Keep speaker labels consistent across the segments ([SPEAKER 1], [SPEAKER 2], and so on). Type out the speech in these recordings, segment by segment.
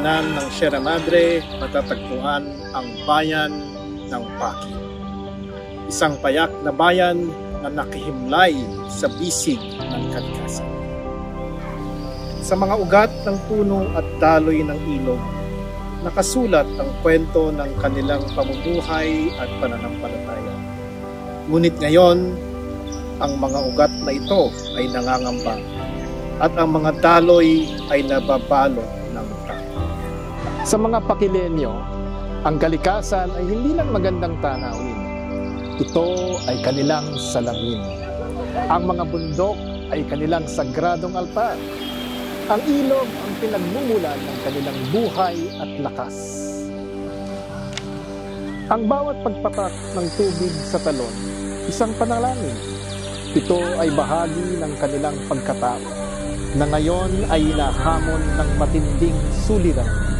[SPEAKER 1] hagdanan ng Sierra Madre matatagpuan ang bayan ng Paki. Isang payak na bayan na nakihimlay sa bisig ng kalikasan. Sa mga ugat ng puno at daloy ng ilog, nakasulat ang kwento ng kanilang pamumuhay at pananampalataya. Ngunit ngayon, ang mga ugat na ito ay nangangamba at ang mga daloy ay nababalot ng tao.
[SPEAKER 2] Sa mga Pakilenyo, ang kalikasan ay hindi lang magandang tanawin. Ito ay kanilang salamin. Ang mga bundok ay kanilang sagradong altar. Ang ilog ang pinagmumulan ng kanilang buhay at lakas. Ang bawat pagpatak ng tubig sa talon, isang panalangin. Ito ay bahagi ng kanilang pagkatao na ngayon ay nahamon ng matinding suliranin.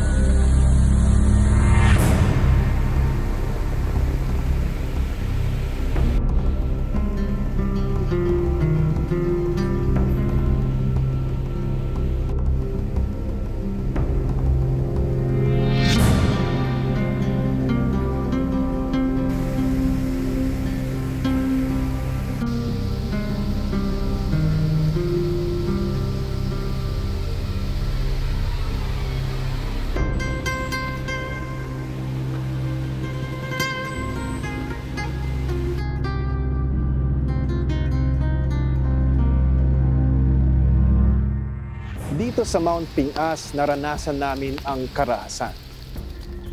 [SPEAKER 2] Dito sa Mount Pingas, naranasan namin ang karahasan.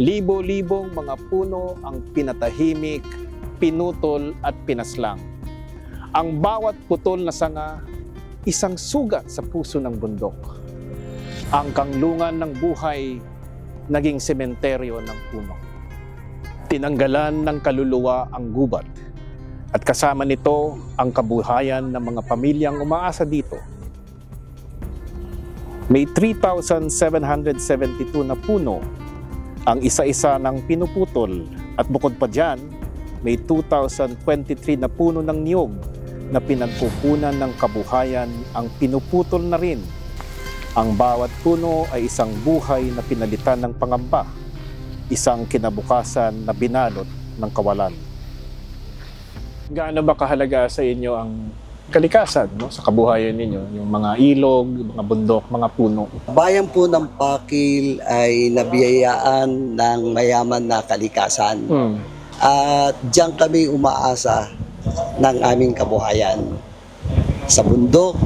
[SPEAKER 2] Libo-libong mga puno ang pinatahimik, pinutol at pinaslang. Ang bawat putol na sanga, isang sugat sa puso ng bundok. Ang kanlungan ng buhay, naging sementeryo ng puno. Tinanggalan ng kaluluwa ang gubat. At kasama nito ang kabuhayan ng mga pamilyang umaasa dito. May 3,772 na puno ang isa-isa ng pinuputol at bukod pa dyan, may 2,023 na puno ng niyog na pinagkukunan ng kabuhayan ang pinuputol na rin. Ang bawat puno ay isang buhay na pinalitan ng pangamba, isang kinabukasan na binalot ng kawalan. Gaano ba kahalaga sa inyo ang kalikasan, no, sa kabuhayan ninyo, yung mga ilog, mga bundok, mga puno?
[SPEAKER 3] Bayan po ng Pakil ay nabiyayaan ng mayaman na kalikasan. At diyan kami umaasa ng aming kabuhayan sa bundok,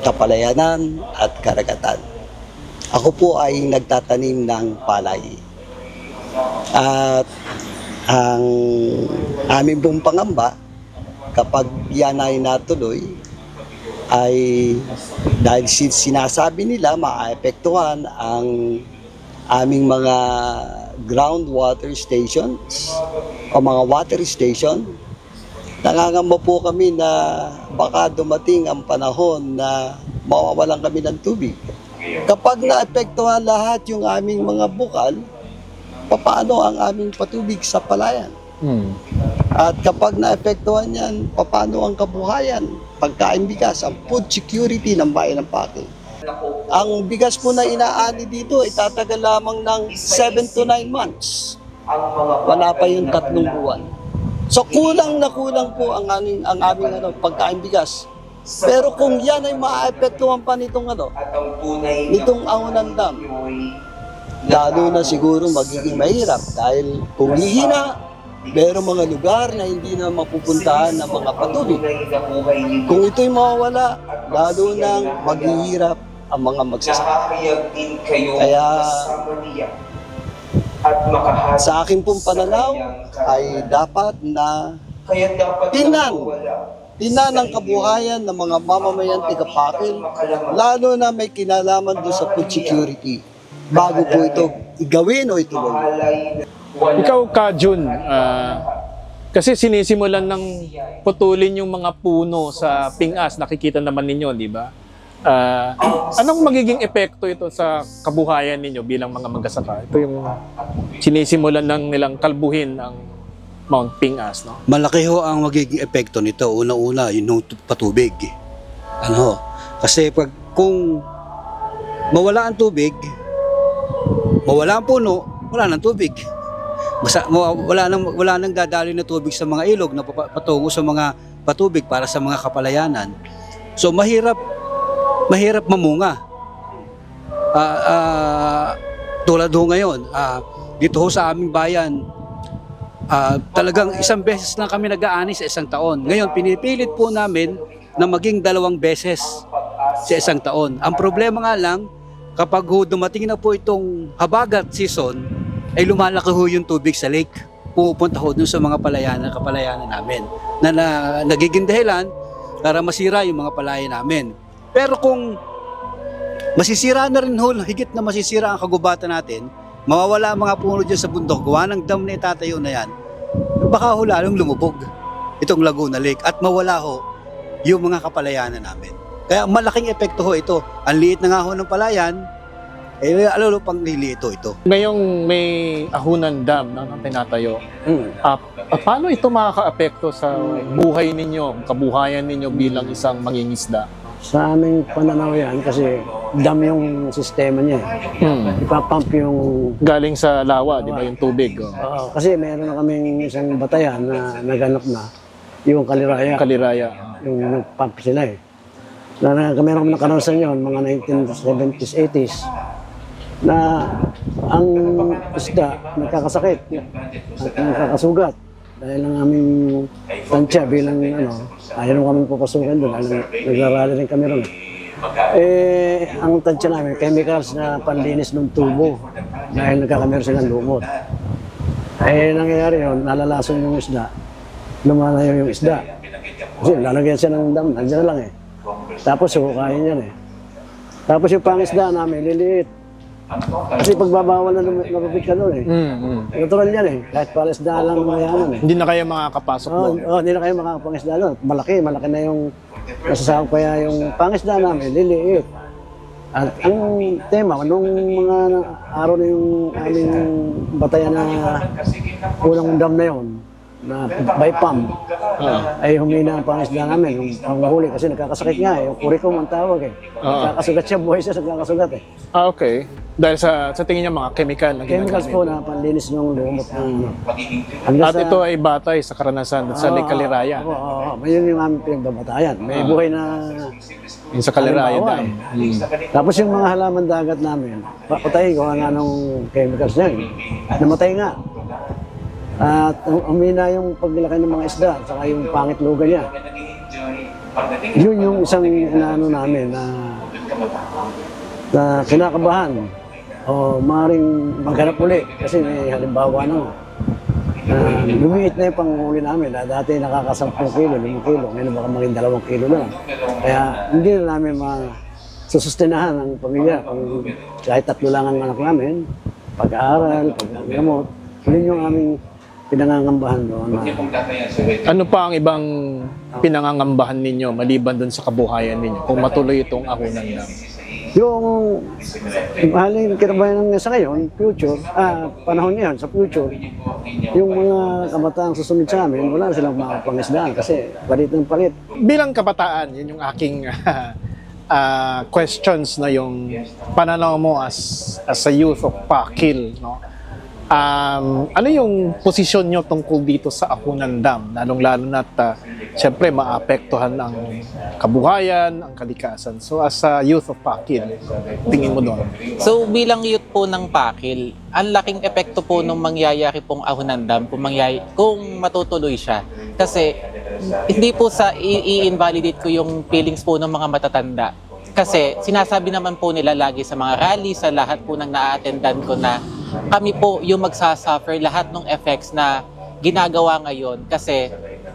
[SPEAKER 3] kapalayanan at karagatan. Ako po ay nagtatanim ng palay. At ang aming pong pangamba, kapag yan ay natuloy, ay dahil sinasabi nila maaapektuhan ang aming mga groundwater stations o mga water station, nangangamba po kami na baka dumating ang panahon na mawawalan kami ng tubig. Kapag naapektuhan lahat yung aming mga bukal, paano ang aming patubig sa palayan? At kapag naapektuhan yan, paano ang kabuhayan, pagkain bigas, ang food security ng bayan ng Pakil? Ang bigas po na inaani dito ay tatagal lamang ng 7 to 9 months. Wala pa yung 3 buwan. So kulang na kulang po ang aming pagkain bigas. Pero kung yan ay maaapektuhan pa nitong Aunan Dam, lalo na siguro magiging mahirap dahil kung hihina, merong mga lugar na hindi na mapupuntahan ng mga patubig. Kung ito'y mawawala, lalo nang maghihirap ang mga magsasaka. Kaya sa akin pong pananaw ay dapat na tingnan ang kabuhayan ng mga mamamayan taga-Pakil, lalo na may kinalaman doon sa food security, bago po ito igawin o ituloy.
[SPEAKER 2] Ikaw, Kajun, kasi sinisimulan ng putulin yung mga puno sa Pingas, nakikita naman ninyo, di ba? Anong magiging epekto ito sa kabuhayan ninyo bilang mga magsasaka? Ito yung sinisimulan ng nilang kalbuhin ang Mount Pingas, no?
[SPEAKER 3] Malaki ho ang magiging epekto nito. Una-una, yung patubig. Kasi kung mawala ang tubig,
[SPEAKER 4] mawala ang puno, wala nang tubig. Wala nang dadaloy na tubig sa mga ilog na patungo sa mga patubig para sa mga kapalayanan. So mahirap mamunga. Tulad ho ngayon, dito ho sa aming bayan, talagang isang beses lang kami nag-aani sa isang taon. Ngayon, pinipilit po namin na maging 2 beses sa isang taon. Ang problema nga lang, kapag ho dumating na po itong habagat season, ay lumalaki ho yung tubig sa lake. Pumupunta ho dun sa mga kapalayanan namin na nagiging dahilan para masira yung mga palayan namin. Pero kung masisira na rin ho, higit na masisira ang kagubatan natin, mawawala ang mga puno dyan sa bundok, gawa ng dam na itatayo na yan, baka ho lalong lumubog itong Laguna Lake at mawala ho yung mga kapalayanan namin. Kaya malaking epekto ho ito. Ang liit na nga ho ng palayan, alalo pang lilito ito.
[SPEAKER 2] Ngayong may Ahunan Dam na tinatayo, paano ito makaka-apekto sa buhay ninyo, kabuhayan ninyo bilang isang mangingisda?
[SPEAKER 5] Sa aming pananaw yan, kasi dam yung sistema niya. Ipapump yung...
[SPEAKER 2] Galing sa lawa, di ba, yung tubig?
[SPEAKER 5] Oo, kasi meron na kaming isang batayan na naganap na, yung Kaliraya.
[SPEAKER 2] Kaliraya.
[SPEAKER 5] Yung nag-pump sila eh. Meron kami nakaranasan yun, mga 1970s, 80s, na ang isda nagkakasakit at nagkakasugat. Dahil ang aming tansya bilang ayaw kami papasukin doon, nagrarally rin kami ron. Ang tansya namin, chemicals na panlinis ng tubo dahil nagkakameron silang lumot. Nangyayari yun, nalalason yung isda, lumalayo yung isda. Kasi lalagyan siya ng dam, nandiyan na lang eh. Tapos hukayin yan eh. Tapos yung pangisda namin, liliit. Kasi pagbabawal na lumapit ka doon eh. Natural yan eh. Kahit palasda lang mayaman eh.
[SPEAKER 2] Hindi na kayo makakapasok doon?
[SPEAKER 5] Hindi na kayo makakapangisda doon. Malaki na yung nasasakop kaya yung pangisda namin, liliit. At ang tema, nung mga araw na yung aming batayan na unang dam na yun, na by pump, ay humina ang pangisda namin. Ang huli kasi nagkakasakit nga eh. Yung kuricum ang tawag eh. Nagkakasugat siya, buhay siya, nagkakasugat eh.
[SPEAKER 2] Okay. Dahil sa tingin niya mga chemical na
[SPEAKER 5] chemicals po na panlinis ng lumot ng...
[SPEAKER 2] At ito ay batay sa karanasan sa Lake Kaliraya.
[SPEAKER 5] Oo, yun yung aming pinagbabatayan. May buhay na...
[SPEAKER 2] Yung sa Kaliraya Dam.
[SPEAKER 5] Tapos yung mga halaman dagat namin, patay ko nga nung chemicals na yun. Namatay nga. At umina yung paglaki ng mga isda, saka yung pangit luga niya. Yun yung isang inaano namin na kinakabahan. O maaaring maghanap uli kasi may halimbawa na lumiit na yung panghuli namin. Dati nakaka-10 kilo, 5 kilo, ngayon baka maging 2 kilo na lang. Kaya hindi na namin masusustinahan ang pamilya. Kahit 3 lang ang anak namin, pag-aaral, pag-gamot, yun yung aming pinangangambahan doon.
[SPEAKER 2] Ano pa ang ibang pinangangambahan ninyo maliban doon sa kabuhayan ninyo kung matuloy itong Ahunan Dam?
[SPEAKER 5] Yung mahaling kinabayan ng sa ngayon, future, panahon niyan, sa future, yung mga kabataang susunod sa amin, wala na silang makapangisdaan kasi palit ng palit.
[SPEAKER 2] Bilang kabataan, yun yung aking questions na yung pananaw mo as a youth of Pakil, no? Ano yung posisyon nyo tungkol dito sa Ahunan Dam? Lalong-lalo na siyempre maapektuhan ang kabuhayan, ang kalikasan. So as a youth of Pakil, tingin mo doon?
[SPEAKER 6] So bilang youth po ng Pakil, ang laking epekto po nung mangyayari pong Ahunan Dam kung matutuloy siya. Kasi hindi po sa i-invalidate ko yung feelings po ng mga matatanda. Kasi sinasabi naman po nila lagi sa mga rally, sa lahat po ng na-attendan ko na kami po yung magsasuffer lahat ng effects na ginagawa ngayon. Kasi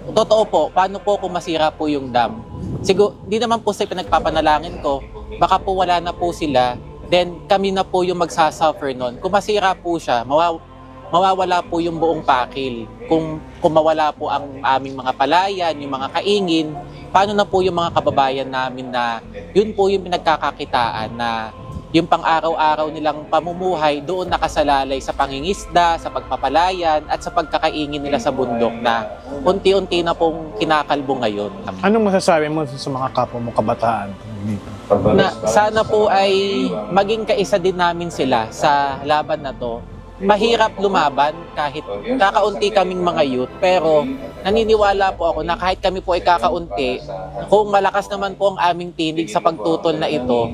[SPEAKER 6] totoo po, paano po kung masira po yung dam? Siguro, di naman po sa pinagpapanalangin ko, baka po wala na po sila, then kami na po yung magsasuffer nun. Kung masira po siya, mawawala po yung buong Pakil. Kung mawala po ang aming mga palayan, yung mga kaingin, paano na po yung mga kababayan namin na yun po yung pinagkakakitaan na yung pang-araw-araw nilang pamumuhay doon nakasalalay sa pangingisda, sa pagpapalayan at sa pagkakaingin nila sa bundok na unti-unti na pong kinakalbo ngayon.
[SPEAKER 2] Anong masasabi mo sa mga kapwa mo kabataan dito?
[SPEAKER 6] na sana po ay maging kaisa din namin sila sa laban na to. Mahirap lumaban kahit kakaunti kaming mga youth, pero naniniwala po ako na kahit kami po ay kakaunti, kung malakas naman po ang aming tinig sa pagtutol na ito,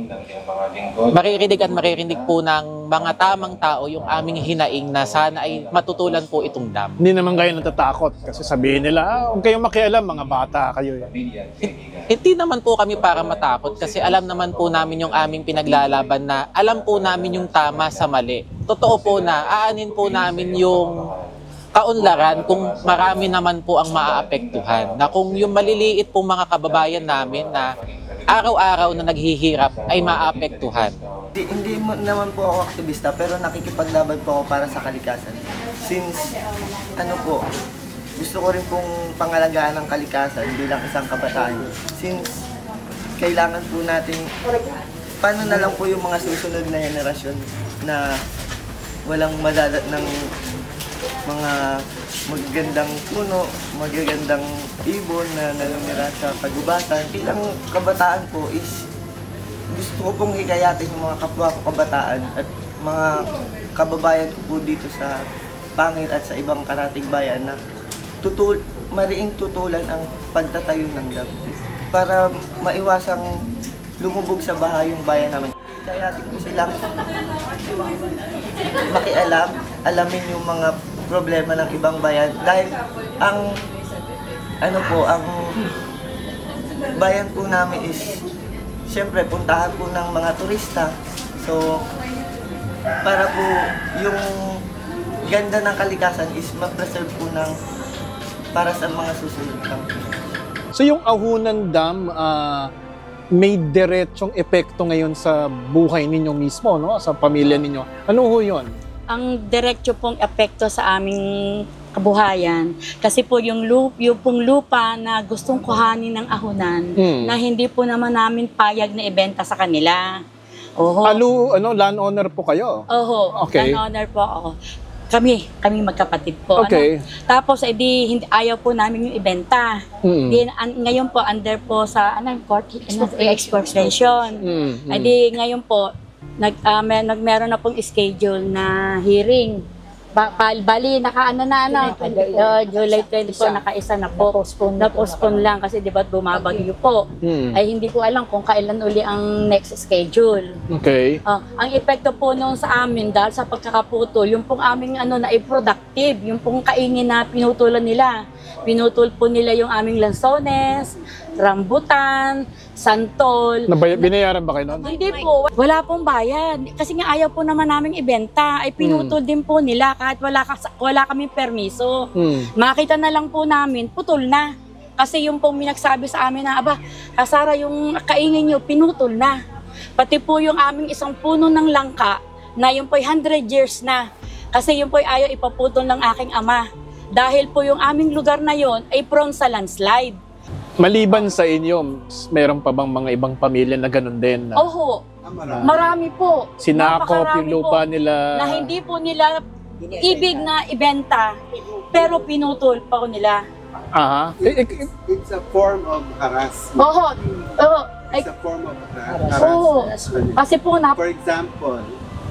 [SPEAKER 6] maririnig po ng mga tamang tao yung aming hinaing na sana ay matutulan po itong dam.
[SPEAKER 2] Hindi naman kayo natatakot kasi sabihin nila, huwag kayong makialam, mga bata kayo.
[SPEAKER 6] Hindi naman po kami para matakot kasi alam naman po namin yung aming pinaglalaban na alam po namin yung tama sa mali. Totoo po na aanin po namin yung kaunlaran kung marami naman po ang maaapektuhan. Na kung yung maliliit pong mga kababayan namin na araw-araw na naghihirap ay maaapektuhan.
[SPEAKER 7] Hindi naman po ako aktivista pero nakikipaglaban po ako para sa kalikasan. Since gusto ko rin pong pangalagaan ng kalikasan bilang isang kabataan. Since kailangan po natin, paano na lang po yung mga susunod na henerasyon na walang madadat ng mga magagandang puno, magagandang ibon na nanumira sa kagubatan. Bilang kabataan po is gusto ko pong hikayatin yung mga kapwa ko kabataan at mga kababayan ko po dito sa Pangil at sa ibang karatig bayan na mariing tutulan ang pagtatayo ng dam para maiwasang lumubog sa baha yung bayan namin. Hikayatin ko silang makialam, alamin yung mga problema ng ibang bayan dahil ang bayan po namin is siyempre puntahan po ng mga turista. So para po yung ganda ng kalikasan is ma-preserve po para sa mga susunod lang.
[SPEAKER 2] So yung Ahunan Dam, may diretsong epekto ngayon sa buhay ninyo mismo, no? Sa pamilya ninyo. Ano ho yun?
[SPEAKER 8] Ang diretso pong epekto sa aming kabuhayan kasi po yung pong lupa na gustong kuhanin ng Ahunan na hindi po naman namin payag na ibenta sa kanila. Oho.
[SPEAKER 2] Landowner po kayo?
[SPEAKER 8] Oho,
[SPEAKER 2] okay.
[SPEAKER 8] Landowner po ako. Kami magkapatid po.
[SPEAKER 2] Okay.
[SPEAKER 8] Tapos hindi ayaw po namin yung ibenta. Ngayon po under po sa expropriation. Ngayon po meron na pong schedule na hearing. Bali July 24 nakaisa na po. Na-postpone lang kasi di ba bumabagyo po. Ay hindi ko alam kung kailan uli ang next schedule.
[SPEAKER 2] Okay.
[SPEAKER 8] Ang epekto po noon sa amin dahil sa pagkakaputol, yung pong aming na productive, yung pong kaingin na pinutulan nila. Pinutol po nila yung aming lansones, rambutan, santol.
[SPEAKER 2] Binayaran ba kayo noon?
[SPEAKER 8] Hindi po. Wala pong bayan. Kasi nga ayaw po naman namin ibenta. Ay pinutol din po nila kahit wala kaming permiso. Makita na lang po namin, putol na. Kasi yung pong minagsabi sa amin na, Kasara yung kaingin nyo, pinutol na. Pati po yung aming isang puno ng langka na yung po'y 100 years na. Kasi yung po'y ayaw ipaputol ng aking ama. Dahil po yung aming lugar na yon ay prone sa landslide.
[SPEAKER 2] Maliban sa inyo, meron pa bang mga ibang pamilya na ganun din?
[SPEAKER 8] Oho, marami po.
[SPEAKER 2] Sinakop yung lupa nila.
[SPEAKER 8] Na hindi po nila ibig na ibenta, pero pinutol pa ko nila.
[SPEAKER 2] Aha.
[SPEAKER 9] It's a form of harassment.
[SPEAKER 8] Oho.
[SPEAKER 9] It's a form of harassment.
[SPEAKER 8] Oho. Kasi po
[SPEAKER 9] For example,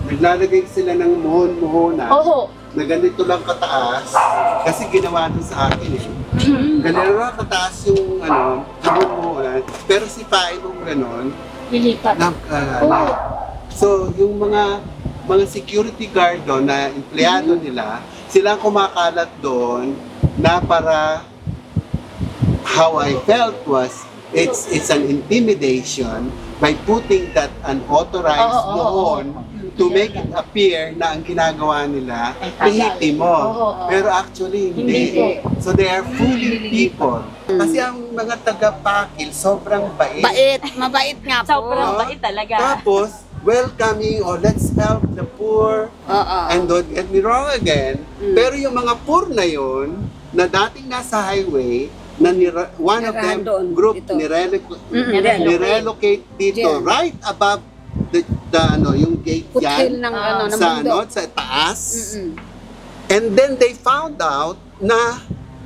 [SPEAKER 9] naglalagay sila ng muhon-muhonan.
[SPEAKER 8] Oho.
[SPEAKER 9] Na ganito lang kataas, kasi ginawa doon sa akin ganito lang kataas yung muhon-muhonan, pero sipain mo gano'n.
[SPEAKER 8] Lilipat.
[SPEAKER 9] So, yung mga security guard doon na empleyado nila, sila kumakalat doon na para how I felt was it's an intimidation by putting that unauthorized muhon to make it appear na ang ginagawa nila lehitimo. Pero actually hindi. So they are fooling people. Kasi ang mga taga-Pakil sobrang bait.
[SPEAKER 8] Mabait nga po. Sobrang bait talaga.
[SPEAKER 9] Tapos, welcoming or let's help the poor. And don't get me wrong again. Pero yung mga poor na yun, na dating nasa highway, na one of them group nirelocate dito right above yung gate yan sa taas. And then they found out na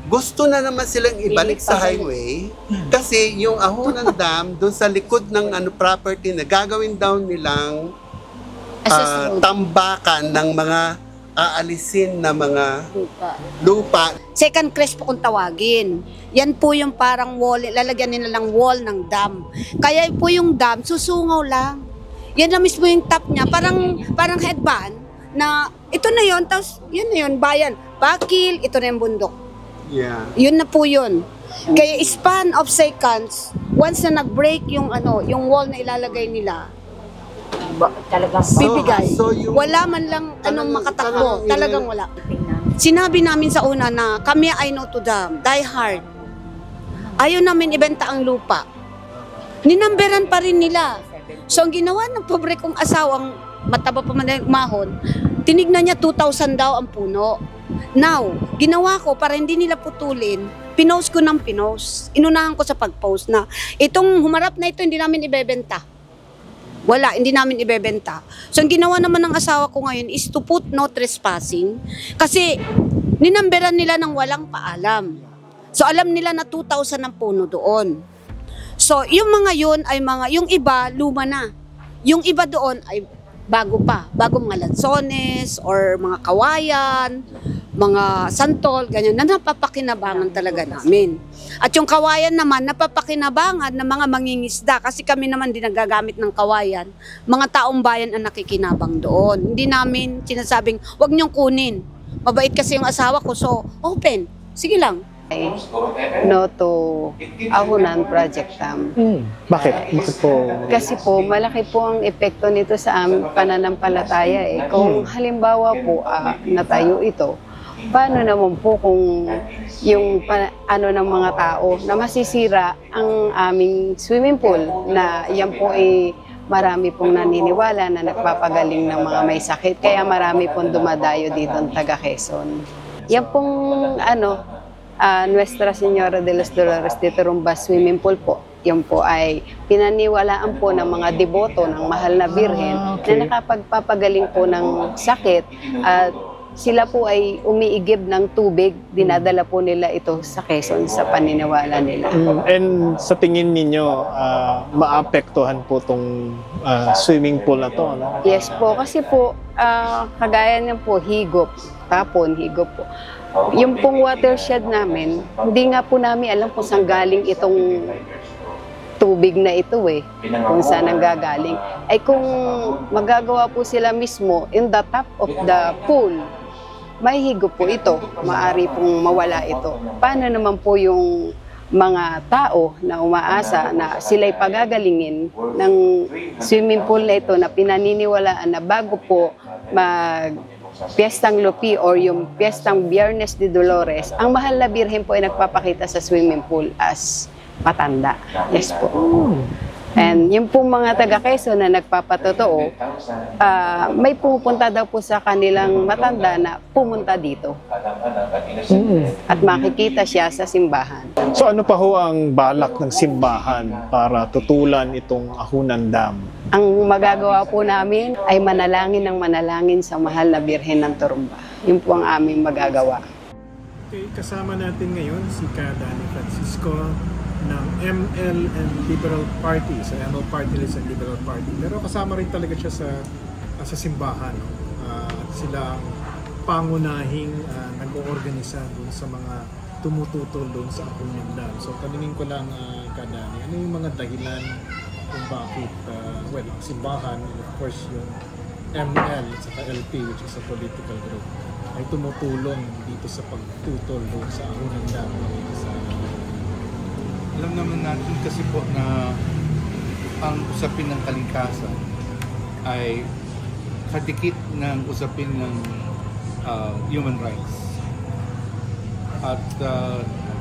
[SPEAKER 9] gusto na naman silang ibalik sa highway kasi yung Ahonan Dam doon sa likod ng property na gagawin daw nilang tambakan ng mga aalisin na mga lupa.
[SPEAKER 10] Second crest po kung tawagin. Yan po yung parang wall, lalagyan nila ng wall ng dam. Kaya po yung dam, susungaw lang. Yan na mismo yung top niya, parang headband na ito na yon, tapos yun na yun, bayan. Bakil, ito na yung bundok.
[SPEAKER 9] Yeah.
[SPEAKER 10] Yun na po yun. Kaya span of seconds, once na nag-break yung yung wall na ilalagay nila, bibigay. Wala man lang makatakbo. Talagang wala. Sinabi namin sa una na kami ay no to dam, die hard. Ayaw namin ibenta ang lupa. Ninamberan pa rin nila. So ang ginawa ng pobre kong asawang mataba pa man mahon, tinignan niya 2,000 daw ang puno. Now, ginawa ko para hindi nila putulin, pinost ko ng pinost. Inunahan ko sa pag-post na itong humarap na ito hindi namin ibebenta. Wala, hindi namin ibebenta. So, ang ginawa naman ng asawa ko ngayon is to put no trespassing kasi ninamberan nila ng walang paalam. So, alam nila na 2,000 ang puno doon. So, yung mga yun ay yung iba, luma na. Yung iba doon ay bago pa. Bago mga lansones or mga kawayan, mga santol, ganyan, na napapakinabangan talaga namin. At yung kawayan naman, napapakinabangan ng mga mangingisda kasi kami naman din nagagamit ng kawayan. Mga taong bayan ang nakikinabang doon. Hindi namin sinasabing, wag niyong kunin. Mabait kasi yung asawa ko, so open. Sige lang.
[SPEAKER 11] No to Ahonan Project Dam.
[SPEAKER 2] Bakit? Bakit po?
[SPEAKER 11] Kasi po, malaki po ang epekto nito sa aming pananampalataya eh. Kung halimbawa po natayo ito, paano naman po kung yung ng mga tao na masisira ang aming swimming pool na yan po ay marami pong naniniwala na nagpapagaling ng mga may sakit. Kaya marami pong dumadayo dito ng taga Quezon. Yan pong Nuestra Señora de los Dolores de Turumba swimming pool po. Yan po ay pinaniwalaan po ng mga deboto ng Mahal na Birhen na nakapagpapagaling po ng sakit at sila po ay umiigib ng tubig, dinadala po nila ito sa Quezon sa paniniwala nila.
[SPEAKER 2] And sa tingin ninyo, maapektuhan po itong swimming pool na to? No?
[SPEAKER 11] Yes po, kasi po, kagaya niya po, higop po. Yung pong watershed namin, hindi nga po namin alam kung saan galing itong tubig na ito kung saan ang gagaling. Ay kung magagawa po sila mismo in the top of the pool, may higop po ito, maaari pong mawala ito. Paano naman po yung mga tao na umaasa na sila'y pagagalingin ng swimming pool na ito na pinaniniwalaan na bago po Piyestang Lupi or yung Piyestang Biyernes de Dolores, ang Mahal na Birhen po ay nagpapakita sa swimming pool as matanda. Yes po. And yung pong mga taga Quezon na nagpapatotoo, may pumupunta daw po sa kanilang matanda na pumunta dito. At makikita siya sa simbahan.
[SPEAKER 2] So ano pa ho ang balak ng simbahan para tutulan itong Ahonan Dam?
[SPEAKER 11] Ang magagawa po namin ay manalangin ng manalangin sa Mahal na Birhen ng Turumba. Yun po ang aming magagawa.
[SPEAKER 1] Okay, kasama natin ngayon si Dani Francisco ng ML and Liberal Party, sa ML Party List and Liberal Party. Pero kasama rin talaga siya sa simbahan. Sila ang pangunahing nag-oorganisa doon sa mga tumututol doon sa Ahonan Dam. So tanungin ko lang Dani, ano yung mga dahilan kung bakit, ang simbahan, and of course yung ML at LP, which is a political group, ay tumutulong dito sa pagtutol doon sa Ahonan Dam.
[SPEAKER 12] Alam naman natin kasi po na ang usapin ng kalikasan ay kadikit ng usapin ng human rights. At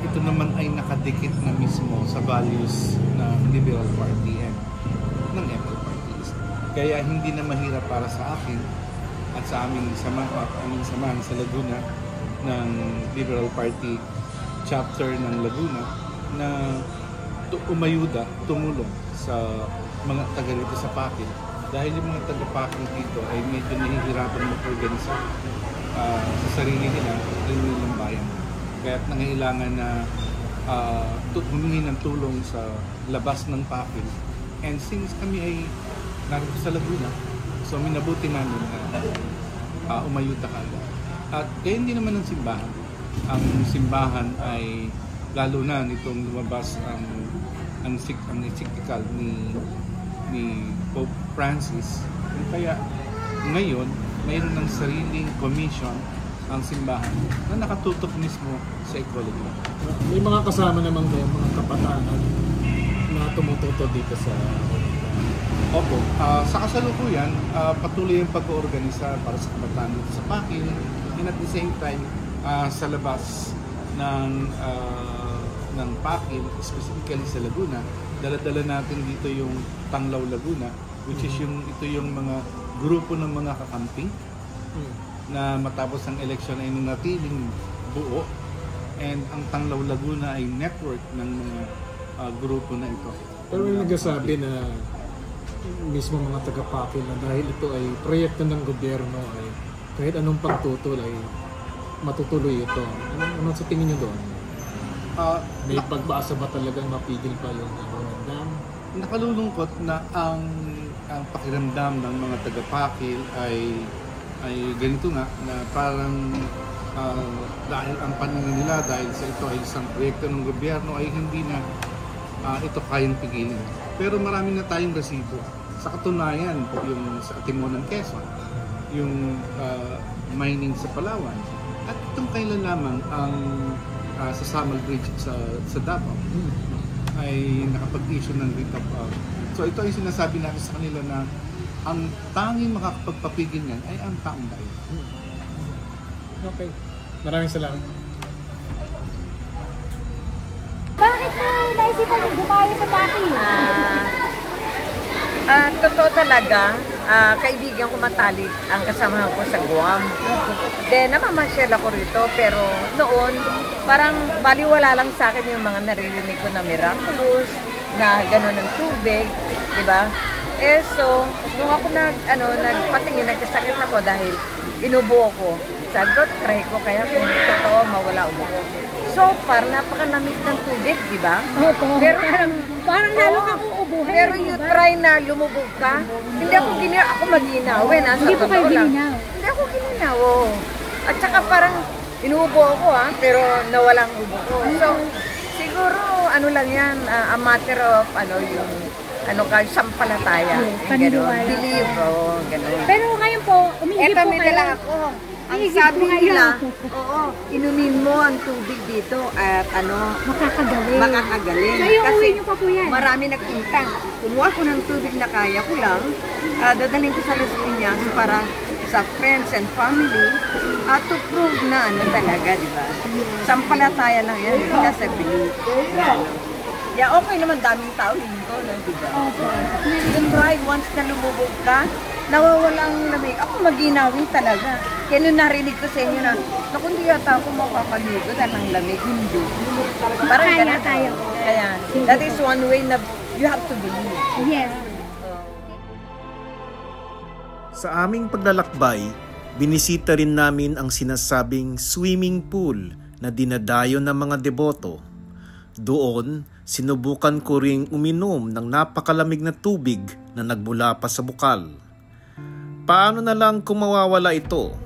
[SPEAKER 12] ito naman ay nakadikit na mismo sa values ng Liberal Party and ng ML Party. Kaya hindi na mahirap para sa akin at sa aming samahan sa Laguna ng Liberal Party chapter ng Laguna na umayuda, tumulong sa mga taga rito sa Pakil. Dahil yung mga taga Pakil dito ay medyo nahihirapan mag-organisa sa sarili nila at nilang bayan. Kaya nangailangan na humingi ng tulong sa labas ng Pakil. And since kami ay narito sa Laguna, so minabuti namin na umayuda agad. At kaya hindi naman ng simbahan. Ang simbahan ay lalo na nitong lumabas ang encyclical ni Pope Francis. Kaya ngayon, mayroon ng sariling commission ang simbahan na nakatutok mismo sa ecology.
[SPEAKER 1] May mga kasama namang mga kabataan na tumututo dito sa
[SPEAKER 12] Opo, sa kasalukuyan, patuloy ang pag-oorganisa para sa kabataan dito sa Pakil, and at the same time, sa labas ng Pakil, specifically sa Laguna, dala-dala natin dito yung Tanglaw Laguna, which is ito yung mga grupo ng mga kakamping na matapos ang eleksyon ay natiling buo, and ang Tanglaw Laguna ay network ng mga grupo na ito.
[SPEAKER 1] Pero may nagsasabi na mismo mga taga-Pakil na dahil ito ay proyekto ng gobyerno, ay kahit anong pagtutol ay matutuloy ito. Ano sa tingin niyo doon? May pag-asa ba talagang mapigil pa yung dam?
[SPEAKER 12] Nakalulungkot na ang pakiramdam ng mga taga-Pakil ay ganito nga, na parang dahil ang paningin nila dahil sa ito ay isang proyekto ng gobyerno ay hindi na ito kayang pigilin. Pero marami na tayong resibo. Sa katunayan, yung sa Timon ng Quezon, yung mining sa Palawan, at itong kailan lamang ang sa Samal Bridge sa Davao ay nakapag-issue ng writ of so ito ay sinasabi natin sa kanila na ang tanging makakapagpapigil niyan ay ang taong bayan.
[SPEAKER 1] Okay. Maraming salamat.
[SPEAKER 13] Bakit mo naisipan yung bumayo sa Pakil?
[SPEAKER 14] Totoo talaga, kaibigan ko matalik ang kasama ko sa Guam. Then namamasyal ako rito, pero noon parang baliwala lang sa akin yung mga naririnig ko na miraculous, na gano'n ng tubig, di ba? So, nung ako nagpatingin, nagkasakit ako dahil inubo ko. Sabi ko, try ko kaya kung totoo mawala ubo ko. So far, napakalamig ng tubig, di ba? Pero
[SPEAKER 13] parang lalo kang uubuhin.
[SPEAKER 14] Pero you try na lumubog ka, hindi ako ako maginawin.
[SPEAKER 13] Hindi po kayo gininaw?
[SPEAKER 14] Hindi ako gininaw. At saka parang inuubo ako pero nawalang ubo ko. So, siguro lang yan, a matter of sampalataya.
[SPEAKER 13] Paniniwala.
[SPEAKER 14] Believe, gano'n.
[SPEAKER 13] Pero ngayon po, umihigit po kayo.
[SPEAKER 14] Dala ako. Ang sabi nila, inumin mo ang tubig dito at makakagaling.
[SPEAKER 13] Kayo,
[SPEAKER 14] kasi
[SPEAKER 13] uwi niyo pa po yan.
[SPEAKER 14] Marami nagpunta. Kumuha ko ng tubig na kaya ko lang, dadalhin ko sa Las Piñas para sa friends and family to prove na talaga, di ba? Sampalataya lang yan, kasi believe. Yeah, okay naman, daming tao linggo, di ba? Yung try, once na lumubog ka, nawawala ang lamig. Ako maginawin talaga. Kaya nung narinig ko sa inyo na, naku, hindi yata ako makapaligo dahil ang lamig, hindi. Parang
[SPEAKER 13] kaya tayo.
[SPEAKER 14] Kaya, that is one way na you have to believe.
[SPEAKER 13] Yes.
[SPEAKER 2] Sa aming paglalakbay, binisita rin namin ang sinasabing swimming pool na dinadayo ng mga deboto. Doon, sinubukan ko ring uminom ng napakalamig na tubig na nagmula pa sa bukal. Paano na lang kung mawawala ito?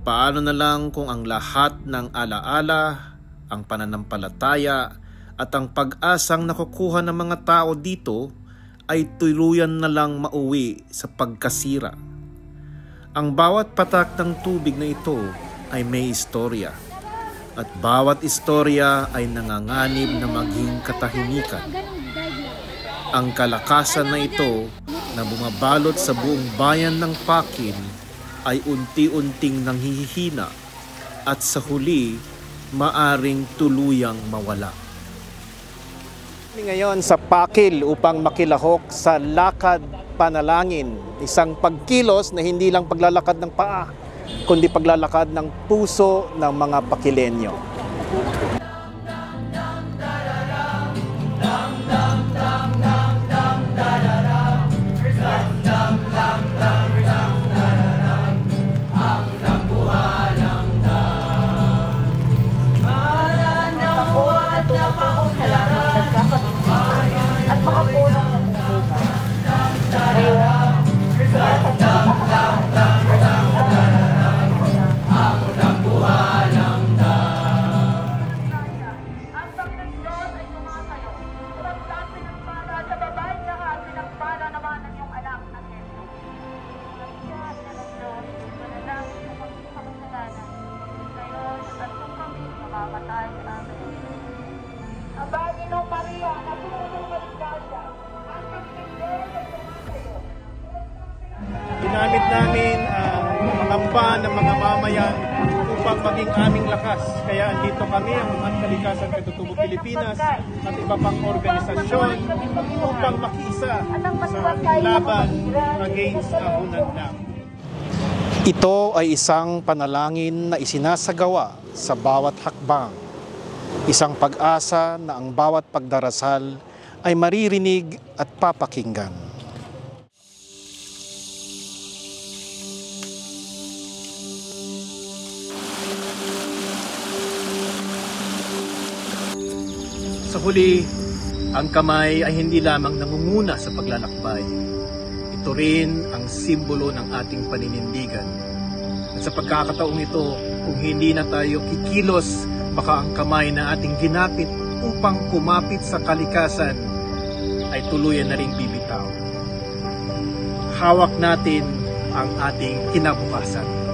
[SPEAKER 2] Paano na lang kung ang lahat ng alaala, ang pananampalataya at ang pag-asang nakukuha ng mga tao dito ay tuluyan na lang mauwi sa pagkasira? Ang bawat patak ng tubig na ito ay may istorya. At bawat istorya ay nanganganib na maging katahimikan. Ang kalakasan na ito na bumabalot sa buong bayan ng Pakil ay unti-unting nanghihina at sa huli maaring tuluyang mawala. Ngayon sa Pakil upang makilahok sa lakad panalangin, isang pagkilos na hindi lang paglalakad ng paa, kundi paglalakad ng puso ng mga Pakilenyo.
[SPEAKER 13] patunay po kung salamat nagkakapit at makapunong ng buhay.
[SPEAKER 1] Ginamit namin ang pangamba ng mga mamayan upang maging aming lakas. Kaya andito kami, ang Kalikasan Katutubo Pilipinas at iba pang organisasyon upang makiisa sa ating laban against kahunandam.
[SPEAKER 2] Ito ay isang panalangin na isinasagawa sa bawat hakbang. Isang pag-asa na ang bawat pagdarasal ay maririnig at papakinggan.
[SPEAKER 1] Sa huli, ang kamay ay hindi lamang nangunguna sa paglalakbay. Ito rin ang simbolo ng ating paninindigan. At sa pagkakataong ito, kung hindi na tayo kikilos, baka ang kamay na ating ginapit upang kumapit sa kalikasan ay tuluyan na ring bibitaw. Hawak natin ang ating kinabukasan.